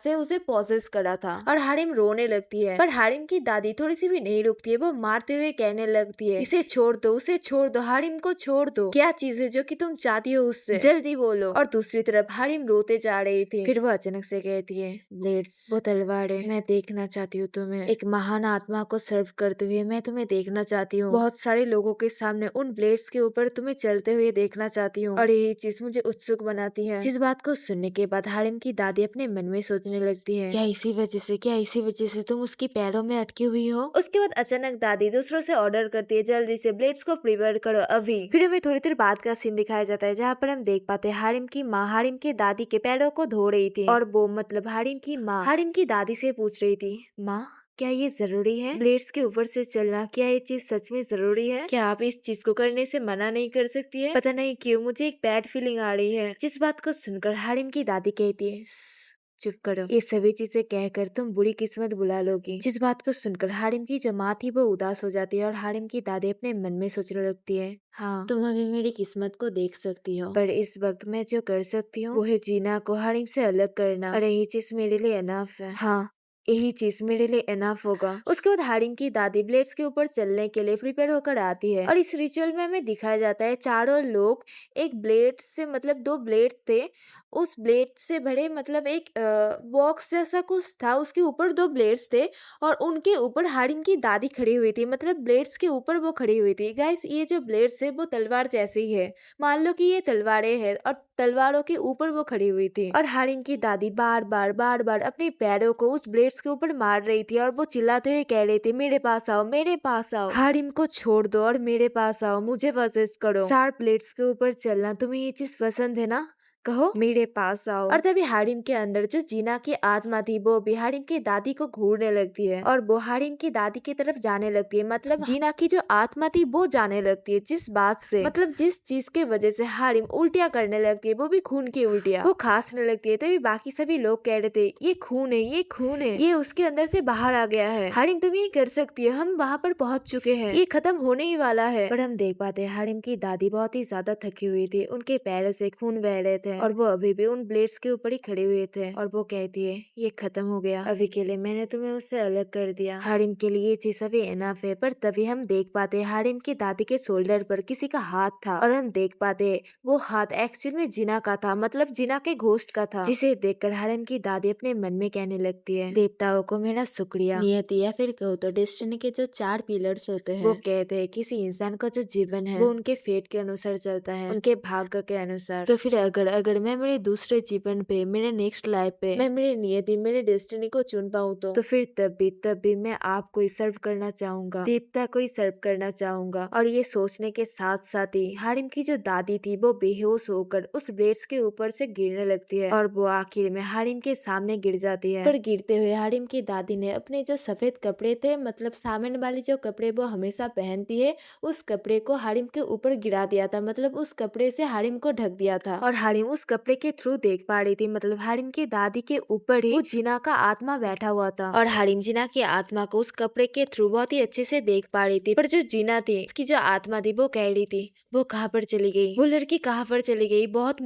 Speaker 1: से उसे पॉसेस करा था। और हारिम रोने लगती है, पर हारिम की दादी थोड़ी सी भी नहीं रुकती है। वो मारते हुए कहने लगती है, इसे छोड़ दो, उसे छोड़ दो, हारिम को छोड़ दो। क्या चीज है जो कि तुम चाहती हो उससे, जल्दी बोलो। और दूसरी तरफ हारिम रोते जा रही थी। फिर वो अचानक से कहती है, ब्लेड्स, वो तलवार है, मैं देखना चाहती हूँ तुम्हें एक महान आत्मा को सर्व करते हुए। मैं तुम्हें देखना चाहती हूँ बहुत सारे लोगों के सामने, उन ब्लेड्स के ऊपर तुम्हें चलते हुए देखना चाहती हूँ। और यही चीज मुझे उत्सुक बनाती है। जिस बात को सुनने के बाद हारिम की दादी अपने मन में सोचने लगती है, क्या इसी वजह से तुम उसकी पैरों में अटकी हुई हो। उसके बाद अचानक दादी दूसरों से ऑर्डर करती है, जल्दी से ब्लेड्स को प्रिपेयर करो अभी। फिर हमें थोड़ी देर बाद का सीन दिखाया जाता है, जहाँ पर हम देख पाते हैं हारिम की माँ हारिम के दादी के पैरों को धो रही थी। और वो मतलब हारिम की माँ हारिम की दादी से पूछ रही थी, माँ क्या ये जरूरी है, ब्लेड्स के ऊपर से चलना, क्या ये चीज सच में जरूरी है? क्या आप इस चीज को करने से मना नहीं कर सकती है? पता नहीं क्यों मुझे एक बैड फीलिंग आ रही है। जिस बात को सुनकर हारिम की दादी कहती है, चुप करो, ये सभी चीजें कहकर तुम बुरी किस्मत बुला लोगी। जिस बात को सुनकर हारिम की जो माँ थी वो उदास हो जाती है। और हारिम की दादी अपने मन में सोचने लगती है, हाँ तुम अभी मेरी किस्मत को देख सकती हो, पर इस वक्त मैं जो कर सकती हूँ वो है जीना को हारिम से अलग करना। और यही चीज मेरे लिए अनफ है। हाँ यही चीज मेरे लिए इनफ होगा। उसके बाद हारिम की दादी ब्लेड्स के ऊपर चलने के लिए प्रिपेयर होकर आती है। और इस रिचुअल में हमें दिखाया जाता है चारों लोग एक ब्लेड से, मतलब 2 ब्लेड थे, उस ब्लेड से भरे मतलब एक बॉक्स जैसा कुछ था, उसके ऊपर 2 ब्लेड्स थे और उनके ऊपर हारिम की दादी खड़ी हुई थी। मतलब ब्लेड्स के ऊपर वो खड़ी हुई थी। गाइस ये जो ब्लेड्स है वो तलवार जैसे ही है, मान लो कि ये तलवारें हैं और तलवारों के ऊपर वो खड़ी हुई थी। और हारिम की दादी बार बार अपने पैरों को उस ब्लेड्स के ऊपर मार रही थी और वो चिल्लाते हुए कह रही थी, मेरे पास आओ, मेरे पास आओ, हारिम को छोड़ दो और मेरे पास आओ, मुझे पजेस करो। 4 ब्लेड्स के ऊपर चलना, तुम्हें ये चीज पसंद है ना? कहो मेरे पास आओ। और तभी हारिम के अंदर जो जीना की आत्मा थी वो भी हारिम की दादी को घूरने लगती है और वो हारिम की दादी की तरफ जाने लगती है। मतलब जीना की जो आत्मा थी वो जाने लगती है, जिस बात से मतलब जिस चीज के वजह से हारिम उल्टियां करने लगती है, वो भी खून की उल्टियां, वो खांसने लगती है। तभी बाकी सभी लोग कह रहे थे, ये खून है, ये खून है, ये उसके अंदर से बाहर आ गया है। हारिम तुम ये कर सकती हो, हम वहाँ पर पहुँच चुके हैं, ये खत्म होने ही वाला है। पर हम देख पाते हैं हारिम की दादी बहुत ही ज्यादा थकी हुई थी, उनके पैरों से खून बह रहे थे और वो अभी भी उन ब्लेड्स के ऊपर ही खड़े हुए थे। और वो कहती है, ये खत्म हो गया, अभी के लिए मैंने तुम्हें उससे अलग कर दिया। हारिम के लिए ये चीज अभी इनफ है। पर तभी हम देख पाते हारिम की दादी के शोल्डर पर किसी का हाथ था और हम देख पाते वो हाथ एक्चुअल में जिना का था, मतलब जिना के घोस्ट का था, जिसे देखकर हारिम की दादी अपने मन में कहने लगती है, देवताओं को मेरा शुक्रिया। नियति या फिर कहो तो डेस्टिनी के जो 4 पिलर्स होते हैं, वो कहते हैं किसी इंसान का जो जीवन है वो उनके फेट के अनुसार चलता है, उनके भाग्य के अनुसार। तो फिर अगर मैं मेरे दूसरे जीवन पे, मेरे नेक्स्ट लाइफ पे मैं मेरी नियति, मेरे डेस्टिनी को चुन पाऊँ तो फिर तब भी मैं आपको ही सर्व करना चाहूंगा, देवता को ही सर्व करना चाहूंगा। और ये सोचने के साथ साथ ही हारिम की जो दादी थी वो बेहोश होकर उस ब्लेड्स के ऊपर से गिरने लगती है और वो आखिर में हारिम के सामने गिर जाती है। पर गिरते हुए हारिम की दादी ने अपने जो सफेद कपड़े थे, मतलब सामने वाली जो कपड़े वो हमेशा पहनती है, उस कपड़े को हारिम के ऊपर गिरा दिया था, मतलब उस कपड़े से हारिम को ढक दिया था। और हारिम उस कपड़े के थ्रू देख पा रही थी, मतलब हारिम की दादी के ऊपर ही वो जिना का आत्मा बैठा हुआ था और हारिम जिना की आत्मा को उस कपड़े के थ्रू बहुत ही अच्छे से देख पा रही थी। पर जो जिना थी, उसकी जो आत्मा थी, वो कह रही थी, वो कहाँ पर चली गई, वो लड़की कहाँ पर चली गई, बहुत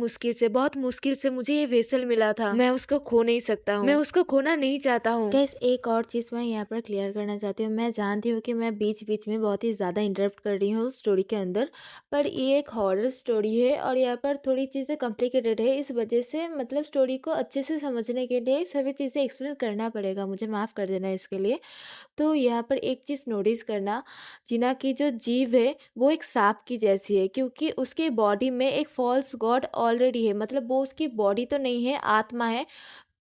Speaker 1: मुश्किल से मुझे ये वेसल मिला था, मैं उसको खो नहीं सकता हूँ, मैं उसको खोना नहीं चाहता हूँ। गाइस एक और चीज मैं यहाँ पर क्लियर करना चाहती हूँ। मैं जानती हूँ कि मैं बीच बीच में बहुत ही ज्यादा इंटरप्ट कर रही हूँ स्टोरी के अंदर, पर ये एक हॉरर स्टोरी है और यहाँ पर थोड़ी चीजें कॉम्प्लिकेटेड है, इस वजह से मतलब स्टोरी को अच्छे से समझने के लिए सभी चीजें एक्सप्लेन करना पड़ेगा, मुझे माफ कर देना इसके लिए। तो यहाँ पर एक चीज नोटिस करना, जिना की जो जीव है वो एक सांप की जैसी है, क्योंकि उसके बॉडी में एक फॉल्स गॉड ऑलरेडी है, मतलब वो उसकी बॉडी तो नहीं है, आत्मा है।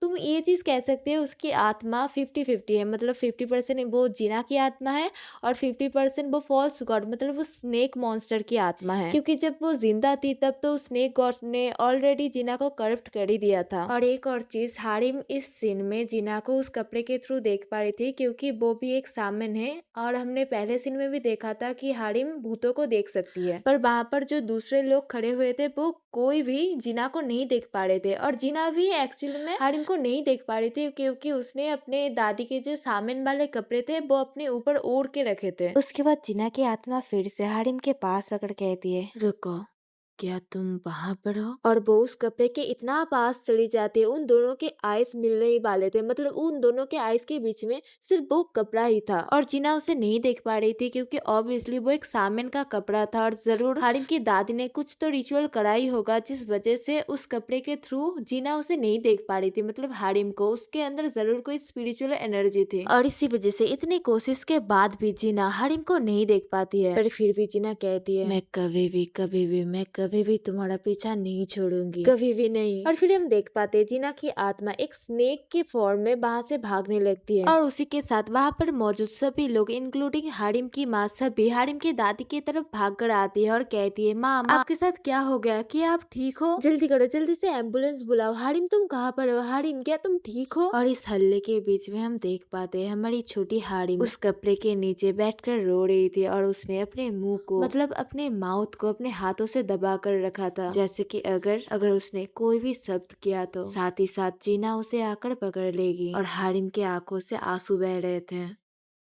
Speaker 1: तुम ये चीज कह सकते हो उसकी आत्मा 50-50 है, मतलब 50% वो जिना की आत्मा है और 50% वो फॉल्स गॉड, मतलब वो स्नेक मॉन्स्टर की आत्मा है, क्योंकि जब वो जिंदा थी तब तो स्नेक गॉड ने ऑलरेडी जिना को करप्ट कर ही दिया था। और एक और चीज, हारिम इस सीन में जिना को उस कपड़े के थ्रू देख पा रही थी, क्योंकि वो भी एक सामन है और हमने पहले सीन में भी देखा था कि हारिम भूतों को देख सकती है। पर वहां पर जो दूसरे लोग खड़े हुए थे वो कोई भी जिना को नहीं देख पा रहे थे और जिना भी एक्चुअली में हारिम को नहीं देख पा रही थी, क्योंकि उसने अपने दादी के जो सामन वाले कपड़े थे वो अपने ऊपर ओढ़ के रखे थे। उसके बाद जिना की आत्मा फिर से हारिम के पास आकर कहती है, रुको, क्या तुम वहाँ पर हो? और वो उस कपड़े के इतना पास चली जाती है, उन दोनों के आइस मिलने ही वाले थे, मतलब उन दोनों के आइस के बीच में सिर्फ वो कपड़ा ही था और जीना उसे नहीं देख पा रही थी क्योंकि ऑब्वियसली वो एक सामिन का कपड़ा था और जरूर हारिम की दादी ने कुछ तो रिचुअल करा ही होगा जिस वजह से उस कपड़े के थ्रू जीना उसे नहीं देख पा रही थी, मतलब हारिम को उसके अंदर जरूर कोई स्पिरिचुअल एनर्जी थी और इसी वजह से इतनी कोशिश के बाद भी जीना हारिम को नहीं देख पाती है। पर फिर भी जीना कहती है, मैं कभी भी तुम्हारा पीछा नहीं छोड़ूंगी, कभी भी नहीं। और फिर हम देख पाते हैं जीना की आत्मा एक स्नेक के फॉर्म में वहाँ से भागने लगती है और उसी के साथ वहाँ पर मौजूद सभी लोग इंक्लूडिंग हारिम की माँ सभी हारिम की दादी की तरफ भाग कर आती है और कहती है, माँ आपके साथ क्या हो गया, क्या आप ठीक हो? जल्दी करो, जल्दी से एम्बुलेंस बुलाओ। हारिम तुम कहाँ पर हो? हारिम क्या तुम ठीक हो? और इस हल्ले के बीच में हम देख पाते हैं हमारी छोटी हारिम उस कपड़े के नीचे बैठकर रो रही थी और उसने अपने मुंह को मतलब अपने माउथ को अपने हाथों से दबा कर रखा था, जैसे कि अगर उसने कोई भी शब्द किया तो साथ ही साथ जीना उसे आकर पकड़ लेगी और हारिम के आंखों से आंसू बह रहे थे।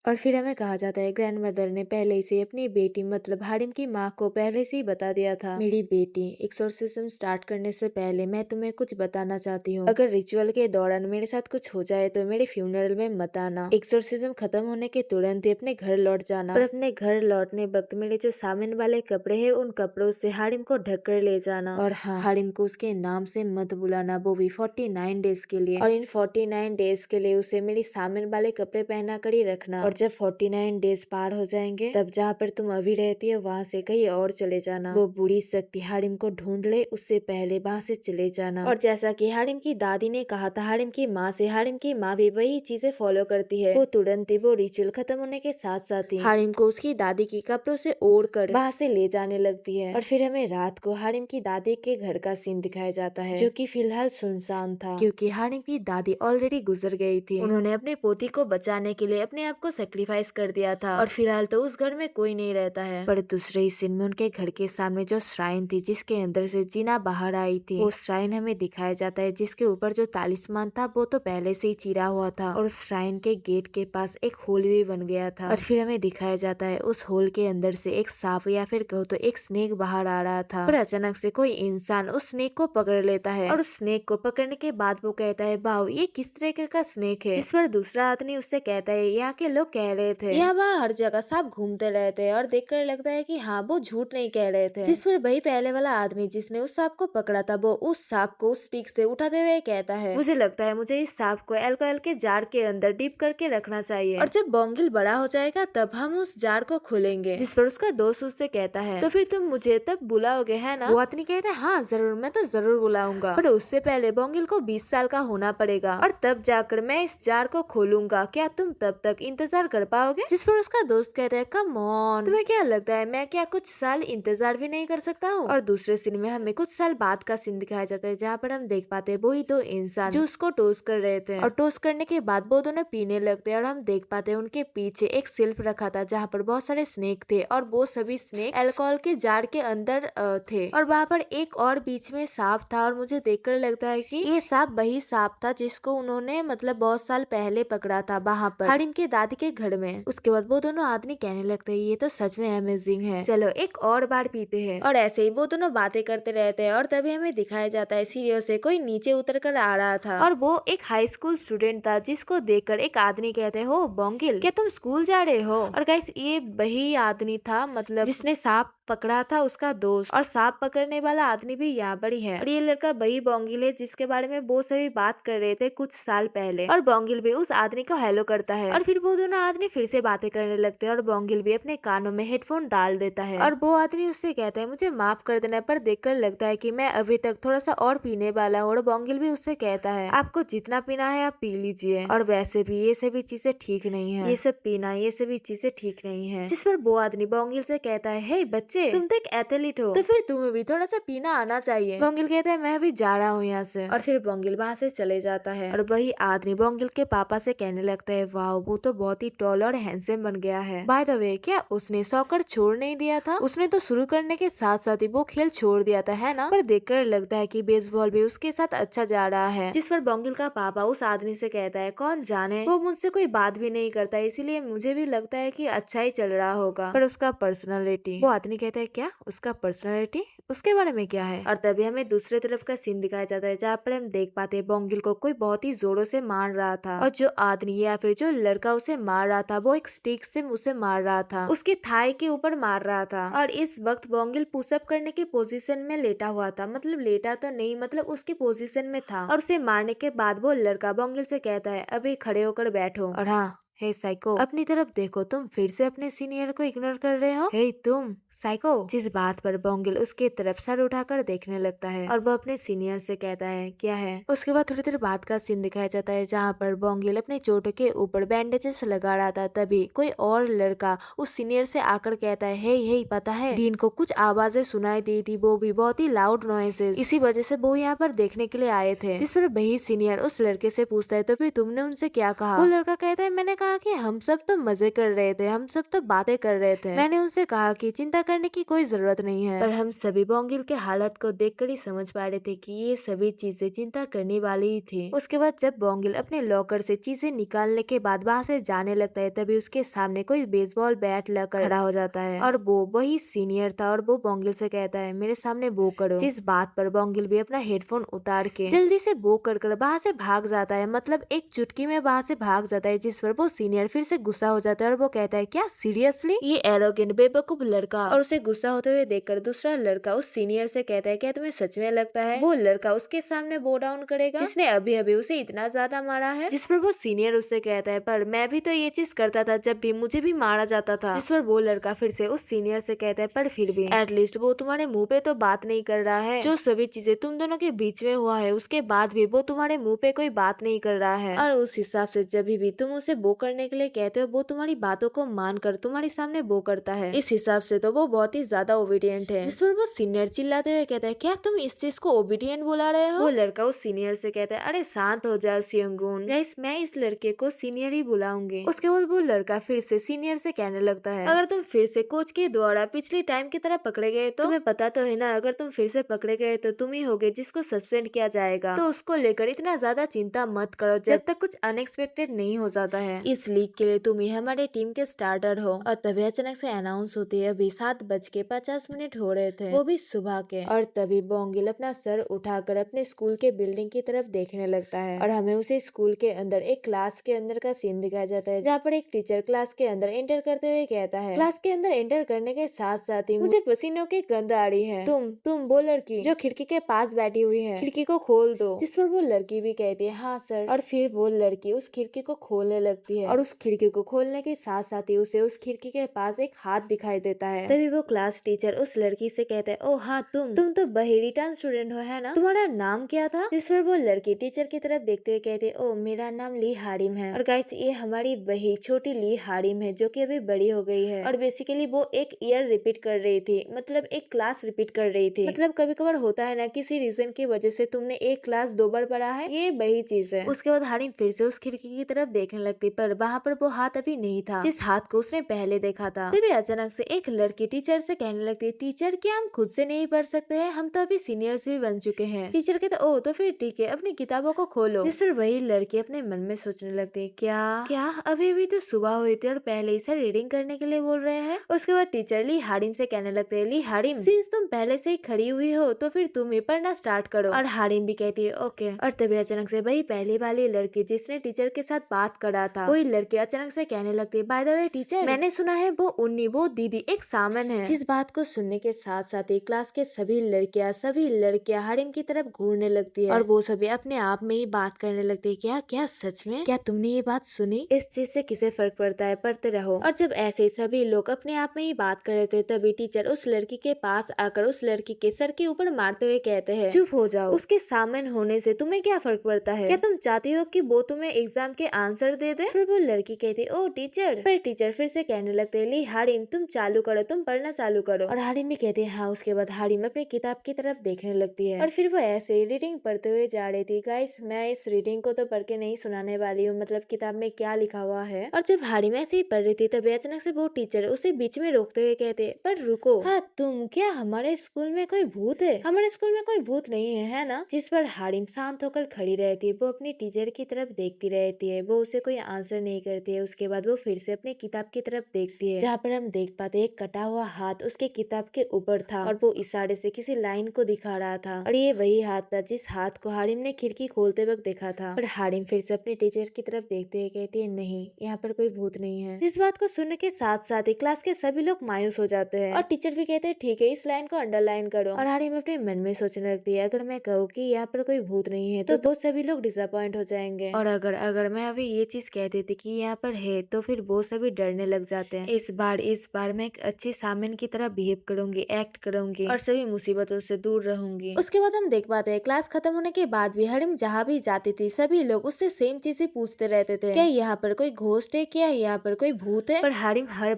Speaker 1: और फिर हमें कहा जाता है ग्रैंड मदर ने पहले से अपनी बेटी मतलब हारिम की माँ को पहले से ही बता दिया था, मेरी बेटी एक्सोर्सिज्म स्टार्ट करने से पहले मैं तुम्हें कुछ बताना चाहती हूँ, अगर रिचुअल के दौरान मेरे साथ कुछ हो जाए तो मेरे फ्यूनरल में मत आना, एक्सोर्सिज्म खत्म होने के तुरंत ही अपने घर लौट जाना, पर अपने घर लौटने वक्त मेरे जो सामान वाले कपड़े है उन कपड़ों से हारिम को ढक कर ले जाना और हाँ हारिम को उसके नाम से मत बुलाना, वो भी 49 डेज के लिए, और इन 49 डेज के लिए उसे मेरी सामान वाले कपड़े पहना कर ही रखना और जब 49 डेज पार हो जाएंगे तब जहाँ पर तुम अभी रहती है वहाँ से कहीं और चले जाना, वो बुरी शक्ति हारिम को ढूंढ ले उससे पहले वहाँ से चले जाना। और जैसा कि हारिम की दादी ने कहा था हारिम की माँ से, हारिम की माँ भी वही चीजें फॉलो करती है, वो तुरंत ही वो रिचुअल खत्म होने के साथ साथ ही हारिम को उसकी दादी की कपड़ों से ओढ़ कर वहाँ से ले जाने लगती है। और फिर हमें रात को हारिम की दादी के घर का सीन दिखाया जाता है जो कि फिलहाल सुनसान था क्योंकि हारिम की दादी ऑलरेडी गुजर गई थी, उन्होंने अपने पोती को बचाने के लिए अपने आप को सेक्रीफाइस कर दिया था और फिलहाल तो उस घर में कोई नहीं रहता है। पर दूसरे ही सीन में उनके घर के सामने जो श्राइन थी जिसके अंदर से जीना बाहर आई थी, वो श्राइन हमें दिखाया जाता है जिसके ऊपर जो तालिस्मान था वो तो पहले से ही चिरा हुआ था और उस श्राइन के गेट के पास एक होल भी बन गया था और फिर हमें दिखाया जाता है उस होल के अंदर से एक सांप या फिर कहो तो एक स्नेक बाहर आ रहा था, पर अचानक से कोई इंसान उस स्नेक को पकड़ लेता है और उस स्नेक को पकड़ने के बाद वो कहता है, वाओ ये किस तरीके का स्नेक है, जिस पर दूसरा आदमी उससे कहता है, यहाँ के लोग कह रहे थे यहाँ वहाँ हर जगह सांप घूमते रहते हैं, और देखकर लगता है कि हाँ वो झूठ नहीं कह रहे थे। जिस पर वही पहले वाला आदमी जिसने उस सांप को पकड़ा था वो उस सांप को उस स्टिक से उठाते हुए कहता है, मुझे लगता है मुझे इस सांप को अल्कोहल के जार के अंदर डिप करके रखना चाहिए और जब बोंगिल बड़ा हो जाएगा तब हम उस जार को खोलेंगे। जिस पर उसका दोस्त उससे कहता है, तो फिर तुम मुझे तब बुलाओगे है ना? वो आदमी कहता है, हाँ जरूर, मैं तो जरूर बुलाऊंगा, पर उससे पहले बोंगिल को 20 साल का होना पड़ेगा और तब जाकर मैं इस जार को खोलूंगा, क्या तुम तब तक इंतजार कर पाओगे? जिस पर उसका दोस्त कहता है, कम ऑन, तुम्हें क्या लगता है मैं क्या कुछ साल इंतजार भी नहीं कर सकता हूँ? और दूसरे सीन में हमें कुछ साल बाद का सीन दिखाया जाता है जहाँ पर हम देख पाते हैं वही दो इंसान जो उसको टोस कर रहे थे और टोस करने के बाद वो दोनों पीने लगते हैं और हम देख पाते हैं उनके पीछे एक सिल्फ रखा था जहाँ पर बहुत सारे स्नेक थे और वो सभी स्नेक अल्कोहल के जार के अंदर थे और वहाँ पर एक और बीच में सांप था और मुझे देखकर लगता है कि ये सांप वही सांप था जिसको उन्होंने मतलब बहुत साल पहले पकड़ा था वहाँ पर हारिम के दादी के घर में। उसके बाद वो दोनों आदमी कहने लगते हैं, ये तो सच में अमेजिंग है, चलो एक और बार पीते हैं। और ऐसे ही वो दोनों बातें करते रहते हैं और तभी हमें दिखाया जाता है सीढ़ियों से कोई नीचे उतर कर आ रहा था और वो एक हाई स्कूल स्टूडेंट था जिसको देखकर एक आदमी कहते हैं, हो बोंगिल क्या तुम स्कूल जा रहे हो? और गाइस ये वही आदमी था मतलब जिसने सांप पकड़ा था उसका दोस्त, और सांप पकड़ने वाला आदमी भी यहाँ पर ही है और ये लड़का वही बोंगिल है जिसके बारे में वो सभी बात कर रहे थे कुछ साल पहले। और बोंगिल भी उस आदमी को हेलो करता है और फिर वो दोनों आदमी फिर से बातें करने लगते हैं और बोंगिल भी अपने कानों में हेडफोन डाल देता है और वो आदमी उससे कहता है, मुझे माफ कर देना, पर देखकर लगता है कि मैं अभी तक थोड़ा सा और पीने वाला हूँ। और बोंगिल भी उससे कहता है, आपको जितना पीना है आप पी लीजिए, और वैसे भी ये सभी चीजें ठीक नहीं है, ये सब पीना ये सभी चीजें ठीक नहीं है। जिस पर वो आदमी बोंगिल से कहता है, हे बच्चे तुम तो एक एथलीट हो तो फिर तुम्हें भी थोड़ा सा पीना आना चाहिए। बोंगिल कहता है, मैं भी जा रहा हूँ यहाँ से, और फिर बोंगिल वहाँ से चले जाता है और वही आदमी बोंगिल के पापा से कहने लगता है, वाह वो तो बहुत ही टॉल और हैंडसम बन गया है। बाय द वे क्या उसने सॉकर छोड़ नहीं दिया था? उसने तो शुरू करने के साथ साथ ही वो खेल छोड़ दिया था है ना? पर देखकर लगता है कि बेसबॉल भी उसके साथ अच्छा जा रहा है। जिस पर बोंगिल का पापा उस आदमी से कहता है, कौन जाने वो मुझसे कोई बात भी नहीं करता इसीलिए मुझे भी लगता है कि अच्छा ही चल रहा होगा, पर उसका पर्सनालिटी। वो आदमी कहता है क्या उसका पर्सनालिटी, उसके बारे में क्या है। और तभी हमें दूसरे तरफ का सीन दिखाया जाता है जहाँ पर हम देख पाते हैं बोंगिल को कोई बहुत ही जोरों से मार रहा था और जो आदमी या फिर जो लड़का उसे मार रहा था वो एक स्टिक से उसे मार रहा था, उसके थाई के ऊपर मार रहा था। और इस वक्त बोंगिल पुशअप करने की पोजीशन में लेटा हुआ था, मतलब लेटा तो नहीं, मतलब उसकी पोजीशन में था। और उसे मारने के बाद वो लड़का बोंगिल से कहता है अभी खड़े होकर बैठो। और हाँ, हे साइको, अपनी तरफ देखो, तुम फिर से अपने सीनियर को इग्नोर कर रहे हो। हे तुम साइको। जिस बात पर बोंगिल उसके तरफ सर उठाकर देखने लगता है और वो अपने सीनियर से कहता है क्या है। उसके बाद थोड़ी देर बाद का सीन दिखाया जाता है जहाँ पर बोंगिल अपने चोट के ऊपर बैंडेजेस लगा रहा था, तभी कोई और लड़का उस सीनियर से आकर कहता है हे पता है डीन को कुछ आवाजें सुनाई दी थी, वो भी बहुत ही लाउड नॉइसेस, इसी वजह से वो यहाँ पर देखने के लिए आए थे। जिस पर वही सीनियर उस लड़के से पूछता है तो फिर तुमने उनसे क्या कहा। वो लड़का कहता है मैंने कहा कि हम सब तो मजे कर रहे थे, हम सब तो बातें कर रहे थे, मैंने उनसे कहा कि चिंता करने की कोई जरूरत नहीं है। पर हम सभी बोंगिल के हालत को देखकर ही समझ पा रहे थे कि ये सभी चीजें चिंता करने वाली ही थी। उसके बाद जब बोंगिल अपने लॉकर से चीजें निकालने के बाद वहाँ से जाने लगता है तभी उसके सामने कोई बेसबॉल बैट लेकर खड़ा हो जाता है और वो वही सीनियर था और वो बोंगिल से कहता है मेरे सामने वो करो। जिस बात पर बोंगिल भी अपना हेडफोन उतार के जल्दी से वो कर वहाँ से भाग जाता है, मतलब एक चुटकी में वहाँ से भाग जाता है। जिस पर वो सीनियर फिर से गुस्सा हो जाता है और वो कहता है क्या सीरियसली, ये एरोगेंट बेवकूफ लड़का। और उसे गुस्सा होते हुए देखकर दूसरा लड़का उस सीनियर से कहता है क्या तुम्हें सच में लगता है वो लड़का उसके सामने बो डाउन करेगा जिसने अभी अभी उसे इतना ज्यादा मारा है। जिस पर वो सीनियर उससे कहता है पर मैं भी तो ये चीज करता था जब भी मुझे भी मारा जाता था। जिस पर वो लड़का फिर से उस सीनियर से कहता है पर फिर भी एटलीस्ट वो तुम्हारे मुंह पे तो बात नहीं कर रहा है, जो सभी चीजें तुम दोनों के बीच में हुआ है उसके बाद भी वो तुम्हारे मुंह पे कोई बात नहीं कर रहा है। और उस हिसाब से जब भी तुम उसे बो करने के लिए कहते हो वो तुम्हारी बातों को मानकर तुम्हारे सामने बो करता है, इस हिसाब से तो वो बहुत ही ज्यादा ओबीडियंट है। जिस पर वो सीनियर चिल्लाते हुए कहता है क्या तुम इस चीज को ओबीडियंट बुला रहे हो। वो लड़का उस सीनियर से कहता है अरे शांत हो जाओ सियोंगून, गाइस मैं इस लड़के को सीनियर ही बुलाऊंगी। उसके बाद वो लड़का फिर से सीनियर से कहने लगता है अगर तुम फिर से कोच के द्वारा पिछली टाइम की तरह पकड़े गए तो तुम्हें पता तो है ना, अगर तुम फिर से पकड़े गए तो तुम ही होगे जिसको सस्पेंड किया जाएगा, तो उसको लेकर इतना ज्यादा चिंता मत करो जब तक कुछ अनएक्सपेक्टेड नहीं हो जाता है। इस लीग के लिए तुम ही हमारे टीम के स्टार्टर हो। और तभी अचानक से अनाउंस होती है अभी 7:50 हो रहे थे, वो भी सुबह के। और तभी बोंगिल अपना सर उठाकर अपने स्कूल के बिल्डिंग की तरफ देखने लगता है और हमें उसे स्कूल के अंदर एक क्लास के अंदर का सीन दिखाया जाता है जहाँ पर एक टीचर क्लास के अंदर एंटर करते हुए कहता है क्लास के अंदर एंटर करने के साथ साथ ही मुझे पसीनों की गंध आ रही है, तुम वो लड़की जो खिड़की के पास बैठी हुई है, खिड़की को खोल दो। जिस पर वो लड़की भी कहती है हाँ सर। और फिर वो लड़की उस खिड़की को खोलने लगती है और उस खिड़की को खोलने के साथ साथ ही उसे उस खिड़की के पास एक हाथ दिखाई देता है। तभी वो क्लास टीचर उस लड़की से कहते हैं ओ हाँ तुम तो बहेरिटन स्टूडेंट हो है ना, तुम्हारा नाम क्या था। जिस पर वो लड़की टीचर की तरफ देखते हुए कहते ओ मेरा नाम ली हारिम है। और गाइस ये हमारी वही छोटी ली हारिम है जो कि अभी बड़ी हो गई है और बेसिकली वो एक ईयर रिपीट कर रही थी, मतलब एक क्लास रिपीट कर रही थी। मतलब कभी कभार होता है ना किसी रीजन की वजह से तुमने एक क्लास 2 बार पढ़ा है, ये वही चीज है। उसके बाद हारिम फिर से उस खिड़की की तरफ देखने लगती पर वहाँ पर वो हाथ अभी नहीं था जिस हाथ को उसने पहले देखा था। तभी अचानक से एक लड़की टीचर से कहने लगती टीचर क्या हम खुद से नहीं पढ़ सकते हैं, हम तो अभी सीनियर्स भी बन चुके हैं। टीचर कहते ओ तो फिर ठीक है अपनी किताबों को खोलो। जिस पर वही लड़की अपने मन में सोचने लगती क्या क्या अभी भी तो सुबह हुई थी और पहले ही से रीडिंग करने के लिए बोल रहे हैं। उसके बाद टीचर ली हारिम से कहने लगते हैं ली हारिम सिंस तुम पहले से ही खड़ी हुई हो तो फिर तुम ही पढ़ना स्टार्ट करो। और हारिम भी कहती है ओके। और तभी अचानक से वही पहली वाली लड़की जिसने टीचर के साथ बात करा था वही लड़की अचानक से कहने लगती है बाय द वे टीचर मैंने सुना है वो उन्नी वो दीदी एक सामन है। जिस बात को सुनने के साथ साथ ही क्लास के सभी लड़कियां हारिम की तरफ घूरने लगती है और वो सभी अपने आप में ही बात करने लगती है क्या क्या सच में क्या तुमने ये बात सुनी, इस चीज से किसे फर्क पड़ता है पढ़ते रहो। और जब ऐसे सभी लोग अपने आप में ही बात कर रहे थे तभी टीचर उस लड़की के पास आकर उस लड़की के सर के ऊपर मारते हुए कहते हैं चुप हो जाओ, उसके सामने होने से तुम्हें क्या फर्क पड़ता है, क्या तुम चाहती हो कि वो तुम्हें एग्जाम के आंसर दे दे। फिर वो लड़की कहती ओ टीचर। पर टीचर फिर से कहने लगते हैं ली हारिम तुम चालू करो, तुम पढ़ना चालू करो। और हारिम भी कहती है हाँ। उसके बाद हारिम अपनी किताब की तरफ देखने लगती है और फिर वो ऐसे ही रीडिंग पढ़ते हुए जा रही थी। गाइस मैं इस रीडिंग को तो पढ़ के नहीं सुनाने वाली हूँ, मतलब किताब में क्या लिखा हुआ है। और जब हारिम ऐसे ही पढ़ रही थी तभी अचानक से वो टीचर उसे बीच में रोकते हुए कहते पर रुको हाँ तुम क्या हमारे स्कूल में कोई भूत है, हमारे स्कूल में कोई भूत नहीं है ना। जिस पर हारिम शांत होकर खड़ी रहती है, वो अपनी टीचर की तरफ देखती रहती है, वो उसे कोई आंसर नहीं करती है। उसके बाद वो फिर से अपनी किताब की तरफ देखती है जहाँ पर हम देख पाते एक कटा हुआ हाथ उसके किताब के ऊपर था और वो इशारे से किसी लाइन को दिखा रहा था और ये वही हाथ था जिस हाथ को हारिम ने खिड़की खोलते वक्त देखा था। पर हारिम फिर से अपने टीचर की तरफ देखते हुए कहती है, नहीं, यहाँ पर कोई भूत नहीं है। जिस बात को सुनने के साथ साथ ही क्लास के सभी लोग मायूस हो जाते हैं और टीचर भी कहते हैं, ठीक है, इस लाइन को अंडरलाइन करो। और हारिम अपने मन में सोचने लगती है, अगर मैं कहूँ कि यहाँ पर कोई भूत नहीं है तो वो सभी लोग डिसअपॉइंट हो जाएंगे, और अगर मैं अभी ये चीज कह देती कि यहाँ पर है तो फिर वो सभी डरने लग जाते हैं। इस बार मैं एक अच्छी सामिन की तरह बिहेव करूंगी, एक्ट करूंगी और सभी मुसीबतों से दूर रहूंगी। उसके बाद हम देख पाते हैं क्लास खत्म होने के बाद भी हारिम जहाँ भी जाती थी सभी लोग उससे सेम चीजें पूछते रहते थे, क्या यहाँ पर कोई घोस्ट है, क्या यहाँ पर कोई भूत है। पर हारिम हर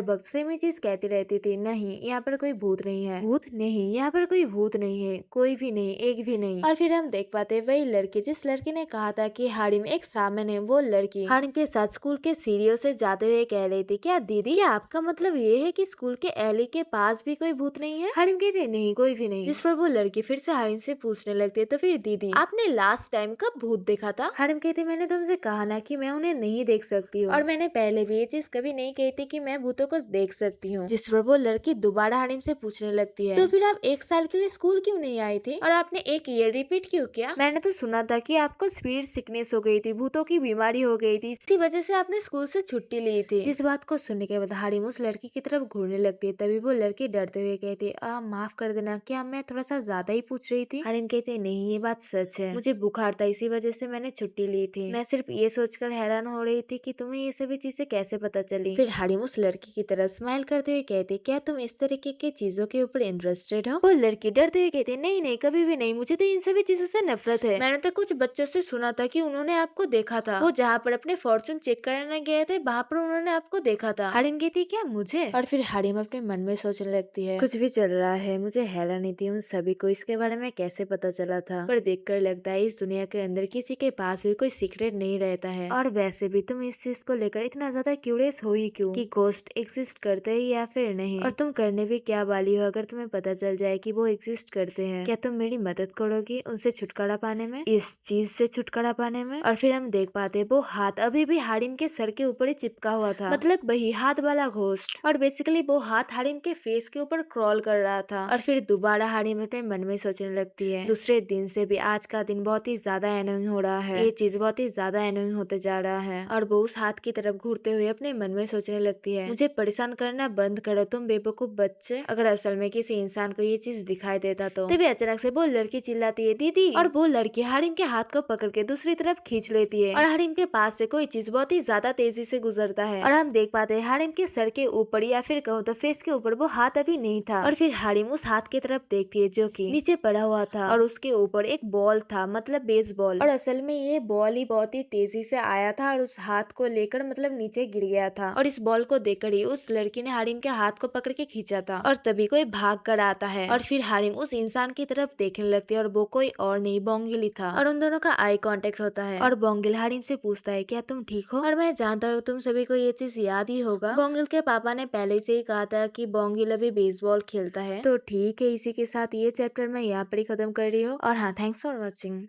Speaker 1: वक्त सेम ही चीज कहती रहती थी, नहीं, यहाँ पर कोई भूत नहीं है, भूत नहीं, यहाँ पर कोई भूत नहीं है, कोई भी नहीं, एक भी नहीं। और फिर हम देख पाते हैं वही लड़की जिस लड़की ने कहा था कि हारिम एक सामन है, वो लड़की हारिम के साथ स्कूल के सीढ़ियों से जाते हुए कह रही थी, क्या दीदी, क्या आपका मतलब ये है कि स्कूल के एली के पास भी कोई भूत नहीं है। हारिम कहती, नहीं, कोई भी नहीं। जिस पर वो लड़की फिर से हारिम से पूछने लगती है, तो फिर दीदी, आपने लास्ट टाइम कब भूत देखा था। हारिम कहती, मैंने तुमसे कहा ना कि मैं उन्हें नहीं देख सकती हूँ, और मैंने पहले भी ये चीज कभी नहीं कही थी कि मैं भूतों को देख सकती हूँ। जिस पर वो लड़की दोबारा हारिम से पूछने लगती है, तो फिर आप एक साल के लिए स्कूल क्यों नहीं आई थी और आपने एक ईयर रिपीट क्यों किया। मैंने तो सुना था कि आपको स्पीड सिकनेस हो गई थी, भूतों की बीमारी हो गई थी, इसी वजह से आपने स्कूल से छुट्टी ली थी। इस बात को सुनने के बाद हारिम उस लड़की की तरफ घूरने लगती है। तभी वो लड़की डरते हुए कहती है, माफ कर देना, क्या मैं थोड़ा सा ज्यादा ही पूछ रही थी। हारिम कहते हैं, नहीं, ये बात सच है, मुझे बुखार था, इसी वजह से मैंने छुट्टी ली थी। मैं सिर्फ ये सोचकर हैरान हो रही थी कि तुम्हें ये सभी चीजें कैसे पता चली। फिर हारिम उस लड़की की तरफ स्माइल करते हुए कहते, क्या तुम इस तरीके की चीजों के ऊपर इंटरेस्टेड हो। वो लड़की डरते हुए कहती, नहीं नहीं, कभी भी नहीं, मुझे तो इन सभी चीजों से नफरत है। मैंने तो कुछ बच्चों से सुना था कि उन्होंने आपको देखा था, वो जहाँ पर अपने फॉर्चून चेक कराने गए थे वहाँ पर उन्होंने आपको देखा था। हारिम कहती, क्या मुझे। और फिर हारिम अपने मन में सोचने लगती है, कुछ भी चल रहा है, मुझे हैरानी थी उन सभी को इसके बारे में कैसे पता चला था, पर देखकर लगता है इस दुनिया के अंदर किसी के पास भी कोई सीक्रेट नहीं रहता है। और वैसे भी तुम इस चीज को लेकर इतना ज्यादा क्यूरियस हो ही क्यों कि घोस्ट एग्जिस्ट करते हैं या फिर नहीं, और तुम करने भी क्या वाली हो अगर तुम्हें पता चल जाए कि वो एग्जिस्ट करते हैं। क्या तुम मेरी मदद करोगी उनसे छुटकारा पाने में, इस चीज से छुटकारा पाने में। और फिर हम देख पाते वो हाथ अभी भी हारिम के सर के ऊपर ही चिपका हुआ था, मतलब वही हाथ वाला घोस्ट, और बेसिकली वो हाथ हारिम के फेस के ऊपर क्रॉल कर रहा था। और फिर दोबारा हारिम अपने मन में सोचने लगती है, दूसरे दिन से भी आज का दिन बहुत ही ज्यादा एनोइंग हो रहा है, ये चीज बहुत ही ज्यादा एनोइंग होते जा रहा है। और वो उस हाथ की तरफ घूरते हुए अपने मन में सोचने लगती है, मुझे परेशान करना बंद करो तुम बेवकूफ बच्चे, अगर असल में किसी इंसान को ये चीज दिखाई देता तो। तभी अचानक से वो लड़की चिल्लाती है, दीदी, और वो लड़की हारिम के हाथ को पकड़ के दूसरी तरफ खींच लेती है और हारिम के पास से कोई चीज बहुत ही ज्यादा तेजी से गुजरता है। और हम देख पाते हैं हारिम के सर के ऊपर या फिर कहूँ तो फेस के ऊपर वो हाथ अभी नहीं था। और फिर हारिम उस हाथ की तरफ देखती है जो कि नीचे पड़ा हुआ था, और उसके ऊपर एक बॉल था, मतलब बेसबॉल, और असल में ये बॉल ही बहुत ही तेजी से आया था और उस हाथ को लेकर मतलब नीचे गिर गया था। और इस बॉल को देखकर ही उस लड़की ने हारिम के हाथ को पकड़ के खींचा था, और तभी कोई भाग कर आता है। और फिर हारिम उस इंसान की तरफ देखने लगती है और वो कोई और नहीं बोंगिल ही था, और उन दोनों का आई कांटेक्ट होता है। और बोंगिल हारिम से पूछता है, क्या तुम ठीक हो। और मैं जानता हूँ तुम सभी को ये चीज याद ही होगा, बोंगिल के पापा ने पहले से ही कहा था कि बोंगिल अभी बेसबॉल खेलता है। तो ठीक है, इसी के साथ ये चैप्टर मैं यहाँ पर ही खत्म कर रही हूँ। और हाँ, थैंक्स फॉर वॉचिंग।